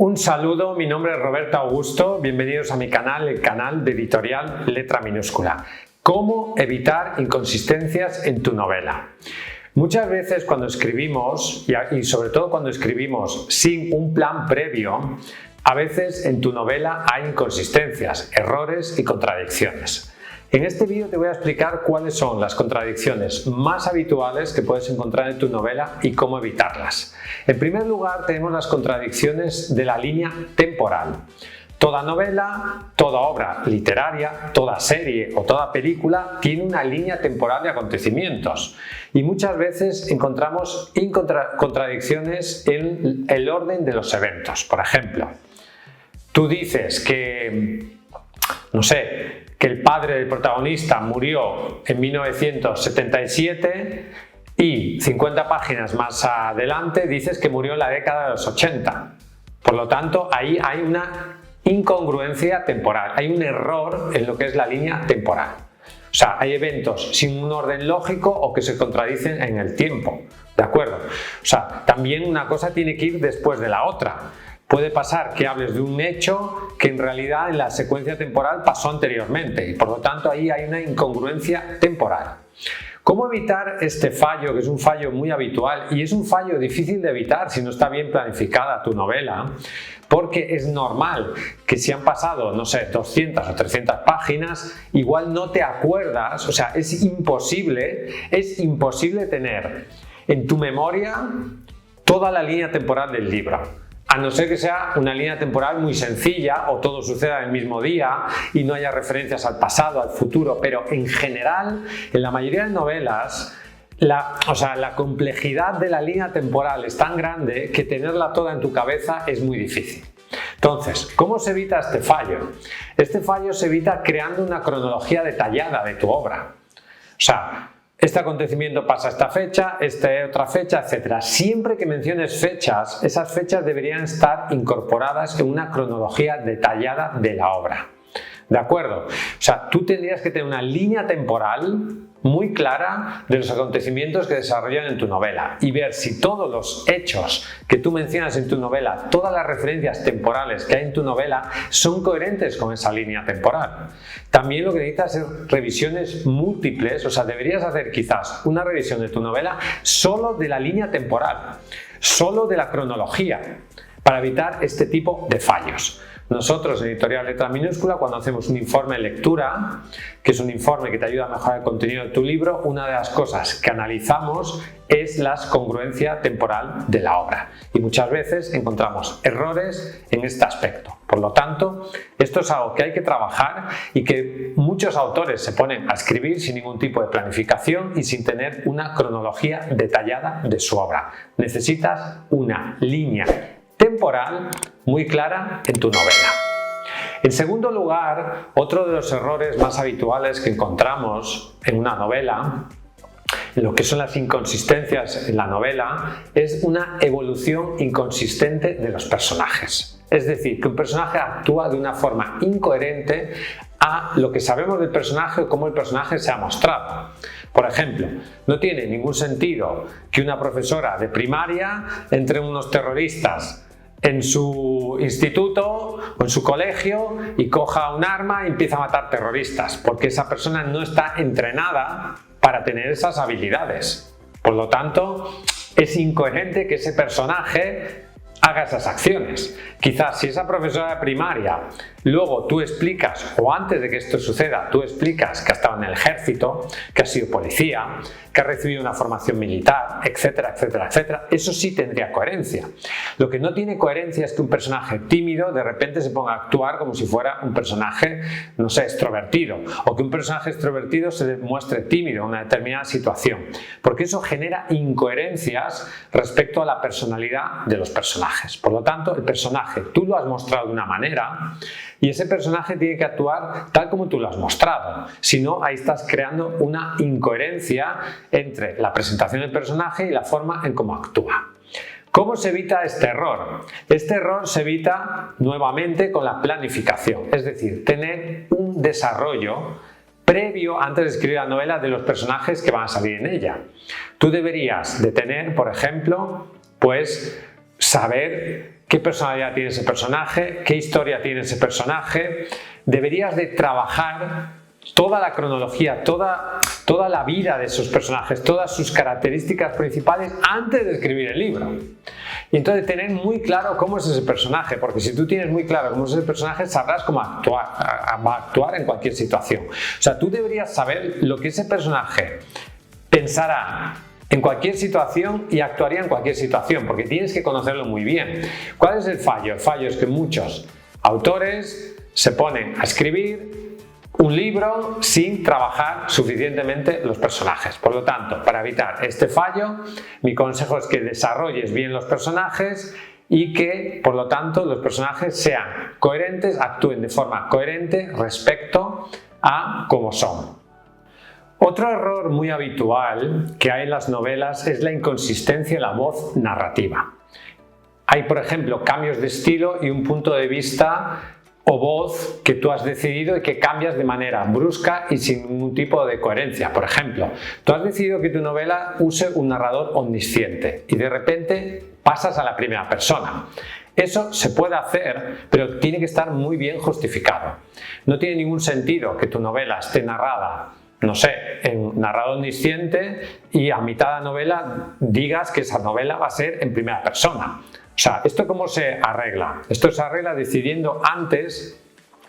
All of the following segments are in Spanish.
Un saludo, mi nombre es Roberto Augusto, bienvenidos a mi canal, el canal de Editorial Letra Minúscula. ¿Cómo evitar inconsistencias en tu novela? Muchas veces cuando escribimos, y sobre todo cuando escribimos sin un plan previo, a veces en tu novela hay inconsistencias, errores y contradicciones. En este vídeo te voy a explicar cuáles son las contradicciones más habituales que puedes encontrar en tu novela y cómo evitarlas. En primer lugar, tenemos las contradicciones de la línea temporal. Toda novela, toda obra literaria, toda serie o toda película tiene una línea temporal de acontecimientos y muchas veces encontramos contradicciones en el orden de los eventos. Por ejemplo, tú dices que, no sé, que el padre del protagonista murió en 1977 y 50 páginas más adelante dices que murió en la década de los 80. Por lo tanto, ahí hay una incongruencia temporal, hay un error en lo que es la línea temporal. O sea, hay eventos sin un orden lógico o que se contradicen en el tiempo, ¿de acuerdo? O sea, también una cosa tiene que ir después de la otra. Puede pasar que hables de un hecho que en realidad en la secuencia temporal pasó anteriormente y por lo tanto ahí hay una incongruencia temporal. ¿Cómo evitar este fallo, que es un fallo muy habitual y es un fallo difícil de evitar si no está bien planificada tu novela? Porque es normal que si han pasado, no sé, 200 o 300 páginas, igual no te acuerdas, o sea, es imposible tener en tu memoria toda la línea temporal del libro. A no ser que sea una línea temporal muy sencilla o todo suceda el mismo día y no haya referencias al pasado, al futuro, pero en general, en la mayoría de novelas, la complejidad de la línea temporal es tan grande que tenerla toda en tu cabeza es muy difícil. Entonces, ¿cómo se evita este fallo? Este fallo se evita creando una cronología detallada de tu obra. O sea, este acontecimiento pasa a esta fecha, esta otra fecha, etc. Siempre que menciones fechas, esas fechas deberían estar incorporadas en una cronología detallada de la obra. ¿De acuerdo? O sea, tú tendrías que tener una línea temporal muy clara de los acontecimientos que desarrollan en tu novela y ver si todos los hechos que tú mencionas en tu novela, todas las referencias temporales que hay en tu novela son coherentes con esa línea temporal. También lo que necesitas es revisiones múltiples, o sea, deberías hacer quizás una revisión de tu novela solo de la línea temporal, solo de la cronología, para evitar este tipo de fallos. Nosotros en Editorial Letra Minúscula, cuando hacemos un informe de lectura, que es un informe que te ayuda a mejorar el contenido de tu libro, una de las cosas que analizamos es la congruencia temporal de la obra. Y muchas veces encontramos errores en este aspecto. Por lo tanto, esto es algo que hay que trabajar y que muchos autores se ponen a escribir sin ningún tipo de planificación y sin tener una cronología detallada de su obra. Necesitas una línea temporal muy clara en tu novela. En segundo lugar, otro de los errores más habituales que encontramos en una novela, en lo que son las inconsistencias en la novela, es una evolución inconsistente de los personajes. Es decir, que un personaje actúa de una forma incoherente a lo que sabemos del personaje o cómo el personaje se ha mostrado. Por ejemplo, no tiene ningún sentido que una profesora de primaria entre unos terroristas en su instituto o en su colegio y coja un arma y empieza a matar terroristas, porque esa persona no está entrenada para tener esas habilidades. Por lo tanto, es incoherente que ese personaje haga esas acciones. Quizás si esa profesora de primaria luego tú explicas, o antes de que esto suceda, tú explicas que ha estado en el ejército, que ha sido policía, que ha recibido una formación militar, etcétera, etcétera, etcétera, eso sí tendría coherencia. Lo que no tiene coherencia es que un personaje tímido de repente se ponga a actuar como si fuera un personaje, no sé, extrovertido, o que un personaje extrovertido se muestre tímido en una determinada situación, porque eso genera incoherencias respecto a la personalidad de los personajes. Por lo tanto, el personaje tú lo has mostrado de una manera y ese personaje tiene que actuar tal como tú lo has mostrado. Si no, ahí estás creando una incoherencia entre la presentación del personaje y la forma en cómo actúa. ¿Cómo se evita este error? Este error se evita nuevamente con la planificación, es decir, tener un desarrollo previo, antes de escribir la novela, de los personajes que van a salir en ella. Tú deberías de tener, por ejemplo, pues saber qué personalidad tiene ese personaje, qué historia tiene ese personaje. Deberías de trabajar toda la cronología, toda la vida de esos personajes, todas sus características principales antes de escribir el libro. Y entonces tener muy claro cómo es ese personaje, porque si tú tienes muy claro cómo es ese personaje, sabrás cómo va a actuar en cualquier situación. O sea, tú deberías saber lo que ese personaje pensará en cualquier situación y actuaría en cualquier situación, porque tienes que conocerlo muy bien. ¿Cuál es el fallo? El fallo es que muchos autores se ponen a escribir un libro sin trabajar suficientemente los personajes. Por lo tanto, para evitar este fallo, mi consejo es que desarrolles bien los personajes y que, por lo tanto, los personajes sean coherentes, actúen de forma coherente respecto a cómo son. Otro error muy habitual que hay en las novelas es la inconsistencia en la voz narrativa. Hay, por ejemplo, cambios de estilo y un punto de vista o voz que tú has decidido y que cambias de manera brusca y sin ningún tipo de coherencia. Por ejemplo, tú has decidido que tu novela use un narrador omnisciente y de repente pasas a la primera persona. Eso se puede hacer, pero tiene que estar muy bien justificado. No tiene ningún sentido que tu novela esté narrada, no sé, en narrador omnisciente y a mitad de la novela digas que esa novela va a ser en primera persona. O sea, ¿esto cómo se arregla? Esto se arregla decidiendo antes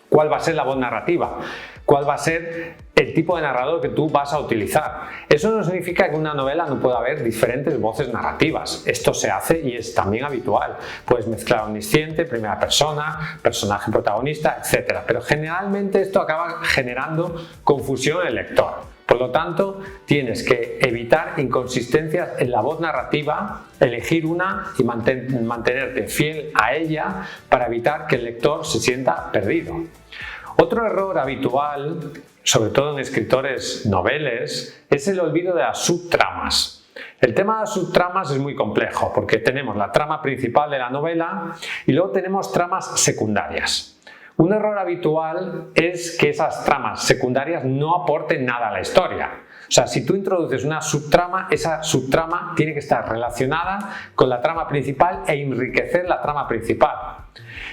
cuál va a ser la voz narrativa, cuál va a ser el tipo de narrador que tú vas a utilizar. Eso no significa que en una novela no pueda haber diferentes voces narrativas. Esto se hace y es también habitual. Puedes mezclar omnisciente, primera persona, personaje protagonista, etc. Pero generalmente esto acaba generando confusión en el lector. Por lo tanto, tienes que evitar inconsistencias en la voz narrativa, elegir una y mantenerte fiel a ella para evitar que el lector se sienta perdido. Otro error habitual, sobre todo en escritores noveles, es el olvido de las subtramas. El tema de las subtramas es muy complejo porque tenemos la trama principal de la novela y luego tenemos tramas secundarias. Un error habitual es que esas tramas secundarias no aporten nada a la historia. O sea, si tú introduces una subtrama, esa subtrama tiene que estar relacionada con la trama principal e enriquecer la trama principal.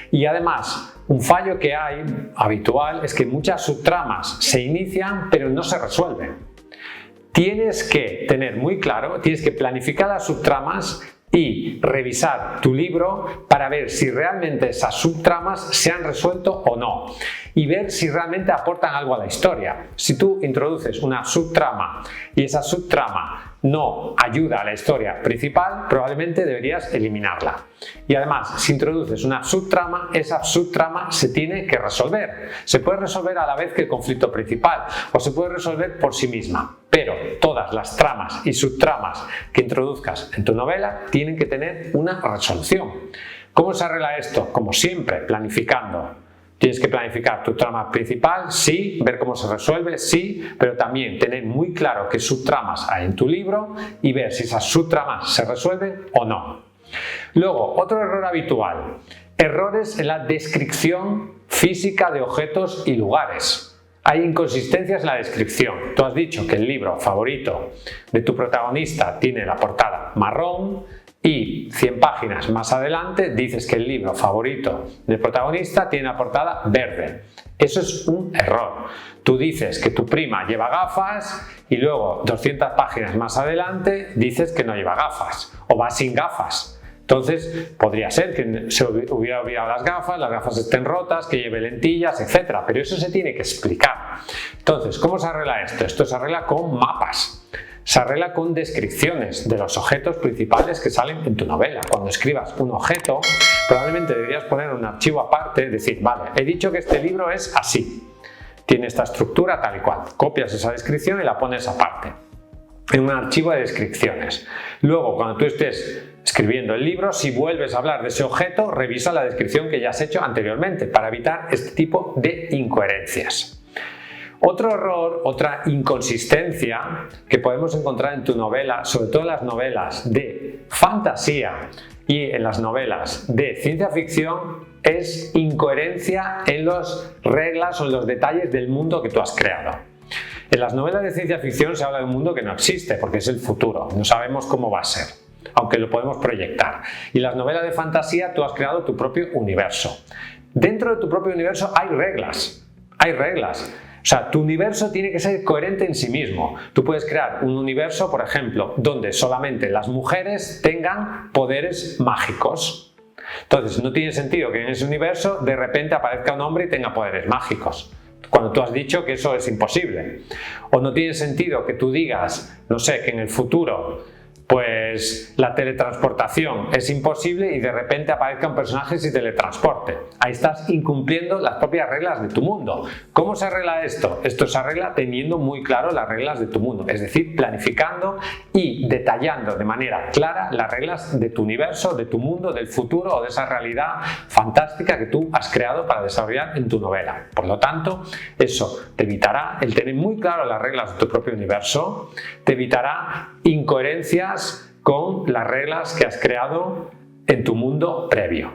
Y además, un fallo que hay habitual es que muchas subtramas se inician pero no se resuelven. Tienes que tener muy claro, tienes que planificar las subtramas y revisar tu libro para ver si realmente esas subtramas se han resuelto o no y ver si realmente aportan algo a la historia. Si tú introduces una subtrama y esa subtrama no ayuda a la historia principal, probablemente deberías eliminarla. Y además, si introduces una subtrama, esa subtrama se tiene que resolver. Se puede resolver a la vez que el conflicto principal o se puede resolver por sí misma. Pero todas las tramas y subtramas que introduzcas en tu novela tienen que tener una resolución. ¿Cómo se arregla esto? Como siempre, planificando. Tienes que planificar tu trama principal, sí, ver cómo se resuelve, sí, pero también tener muy claro qué subtramas hay en tu libro y ver si esas subtramas se resuelven o no. Luego, otro error habitual, errores en la descripción física de objetos y lugares. Hay inconsistencias en la descripción. Tú has dicho que el libro favorito de tu protagonista tiene la portada marrón y 100 páginas más adelante dices que el libro favorito del protagonista tiene la portada verde. Eso es un error. Tú dices que tu prima lleva gafas y luego 200 páginas más adelante dices que no lleva gafas o va sin gafas. Entonces, podría ser que se hubiera olvidado las gafas estén rotas, que lleve lentillas, etc. Pero eso se tiene que explicar. Entonces, ¿cómo se arregla esto? Esto se arregla con mapas. Se arregla con descripciones de los objetos principales que salen en tu novela. Cuando escribas un objeto, probablemente deberías poner un archivo aparte, decir, vale, he dicho que este libro es así. Tiene esta estructura tal y cual. Copias esa descripción y la pones aparte en un archivo de descripciones. Luego, cuando tú estés escribiendo el libro, si vuelves a hablar de ese objeto, revisa la descripción que ya has hecho anteriormente para evitar este tipo de incoherencias. Otro error, otra inconsistencia que podemos encontrar en tu novela, sobre todo en las novelas de fantasía y en las novelas de ciencia ficción, es incoherencia en las reglas o en los detalles del mundo que tú has creado. En las novelas de ciencia ficción se habla de un mundo que no existe porque es el futuro, no sabemos cómo va a ser. aunque lo podemos proyectar. Y las novelas de fantasía, tú has creado tu propio universo. Dentro de tu propio universo hay reglas. Hay reglas. O sea, tu universo tiene que ser coherente en sí mismo. Tú puedes crear un universo, por ejemplo, donde solamente las mujeres tengan poderes mágicos. Entonces, no tiene sentido que en ese universo de repente aparezca un hombre y tenga poderes mágicos, cuando tú has dicho que eso es imposible. O no tiene sentido que tú digas, no sé, que en el futuro pues la teletransportación es imposible y de repente aparezca un personaje y se teletransporte. Ahí estás incumpliendo las propias reglas de tu mundo. ¿Cómo se arregla esto? Esto se arregla teniendo muy claro las reglas de tu mundo, es decir, planificando y detallando de manera clara las reglas de tu universo, de tu mundo, del futuro o de esa realidad fantástica que tú has creado para desarrollar en tu novela. Por lo tanto, eso te evitará el tener muy claro las reglas de tu propio universo, te evitará incoherencias con las reglas que has creado en tu mundo previo.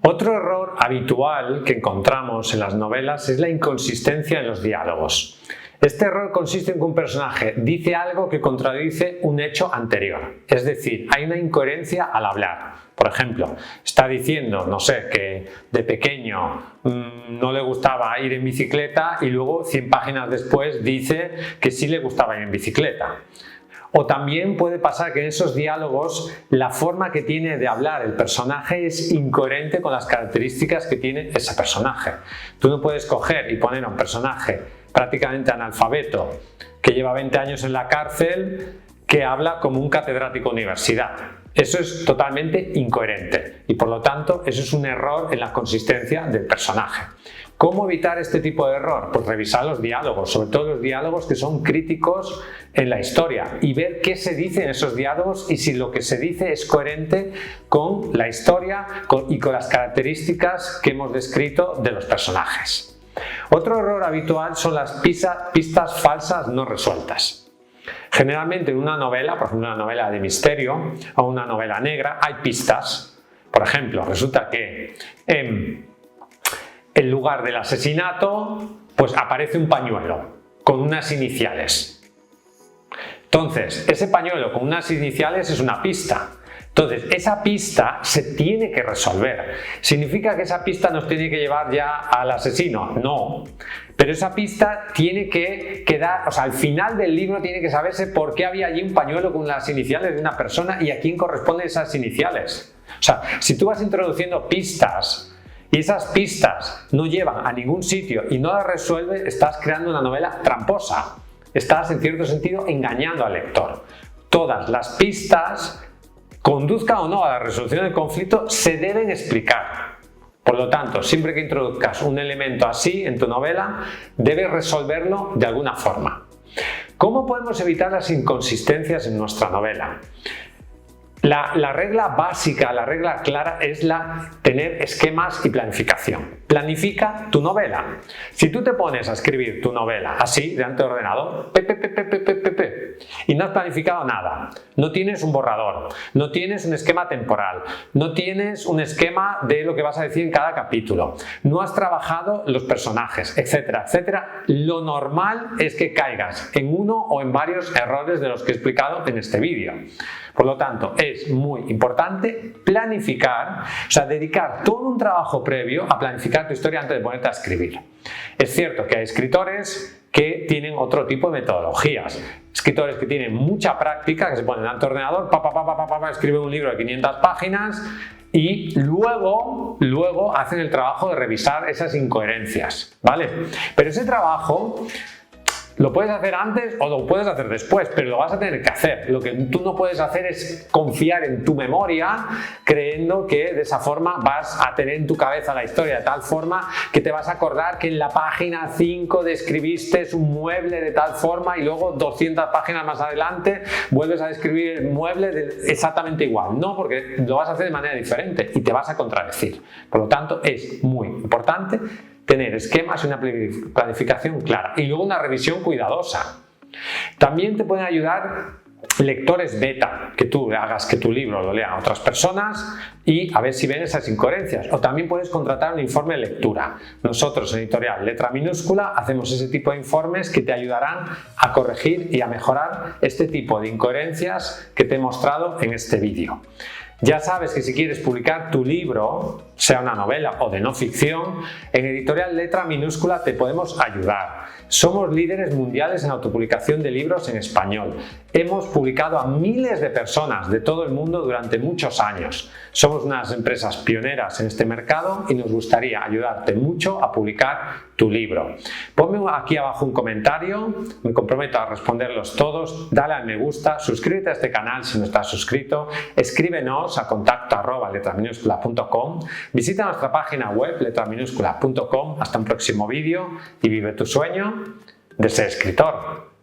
Otro error habitual que encontramos en las novelas es la inconsistencia en los diálogos. Este error consiste en que un personaje dice algo que contradice un hecho anterior, es decir, hay una incoherencia al hablar. Por ejemplo, está diciendo, no sé, que de pequeño no le gustaba ir en bicicleta y luego 100 páginas después dice que sí le gustaba ir en bicicleta. O también puede pasar que en esos diálogos la forma que tiene de hablar el personaje es incoherente con las características que tiene ese personaje. Tú no puedes coger y poner a un personaje prácticamente analfabeto que lleva 20 años en la cárcel que habla como un catedrático de universidad. Eso es totalmente incoherente y por lo tanto eso es un error en la consistencia del personaje. ¿Cómo evitar este tipo de error? Pues revisar los diálogos, sobre todo los diálogos que son críticos en la historia y ver qué se dice en esos diálogos y si lo que se dice es coherente con la historia y con las características que hemos descrito de los personajes. Otro error habitual son las pistas falsas no resueltas. Generalmente en una novela, por ejemplo una novela de misterio o una novela negra, hay pistas. Por ejemplo, resulta que en lugar del asesinato, pues aparece un pañuelo con unas iniciales. Entonces, ese pañuelo con unas iniciales es una pista. Entonces, esa pista se tiene que resolver. ¿Significa que esa pista nos tiene que llevar ya al asesino? No. Pero esa pista tiene que quedar, o sea, al final del libro tiene que saberse por qué había allí un pañuelo con las iniciales de una persona y a quién corresponden esas iniciales. O sea, si tú vas introduciendo pistas y esas pistas no llevan a ningún sitio y no las resuelves, estás creando una novela tramposa. Estás, en cierto sentido, engañando al lector. Todas las pistas, conduzcan o no a la resolución del conflicto, se deben explicar. Por lo tanto, siempre que introduzcas un elemento así en tu novela, debes resolverlo de alguna forma. ¿Cómo podemos evitar las inconsistencias en nuestra novela? La regla básica, la regla clara es tener esquemas y planificación. Planifica tu novela. Si tú te pones a escribir tu novela así, delante del ordenador, y no has planificado nada, no tienes un borrador, no tienes un esquema temporal, no tienes un esquema de lo que vas a decir en cada capítulo, no has trabajado los personajes, etcétera, etcétera, lo normal es que caigas en uno o en varios errores de los que he explicado en este vídeo. Por lo tanto, es muy importante planificar, o sea, dedicar todo un trabajo previo a planificar tu historia antes de ponerte a escribir. Es cierto que hay escritores que tienen otro tipo de metodologías. Escritores que tienen mucha práctica, que se ponen ante el ordenador, escriben un libro de 500 páginas y luego hacen el trabajo de revisar esas incoherencias, ¿vale? Pero ese trabajo lo puedes hacer antes o lo puedes hacer después, pero lo vas a tener que hacer. Lo que tú no puedes hacer es confiar en tu memoria creyendo que de esa forma vas a tener en tu cabeza la historia de tal forma que te vas a acordar que en la página 5 describiste un mueble de tal forma y luego 200 páginas más adelante vuelves a describir el mueble exactamente igual. No, porque lo vas a hacer de manera diferente y te vas a contradecir. Por lo tanto, es muy importante tener esquemas y una planificación clara y luego una revisión cuidadosa. También te pueden ayudar lectores beta, que tú hagas que tu libro lo lean otras personas y a ver si ven esas incoherencias. O también puedes contratar un informe de lectura. Nosotros en Editorial Letra Minúscula hacemos ese tipo de informes que te ayudarán a corregir y a mejorar este tipo de incoherencias que te he mostrado en este vídeo. Ya sabes que si quieres publicar tu libro, sea una novela o de no ficción, en Editorial Letra Minúscula te podemos ayudar. Somos líderes mundiales en autopublicación de libros en español. Hemos publicado a miles de personas de todo el mundo durante muchos años. Somos unas empresas pioneras en este mercado y nos gustaría ayudarte mucho a publicar tu libro. Ponme aquí abajo un comentario, me comprometo a responderlos todos, dale al me gusta, suscríbete a este canal si no estás suscrito, escríbenos a contacto@letraminuscula.com, visita nuestra página web letraminuscula.com. Hasta un próximo vídeo y vive tu sueño de ser escritor.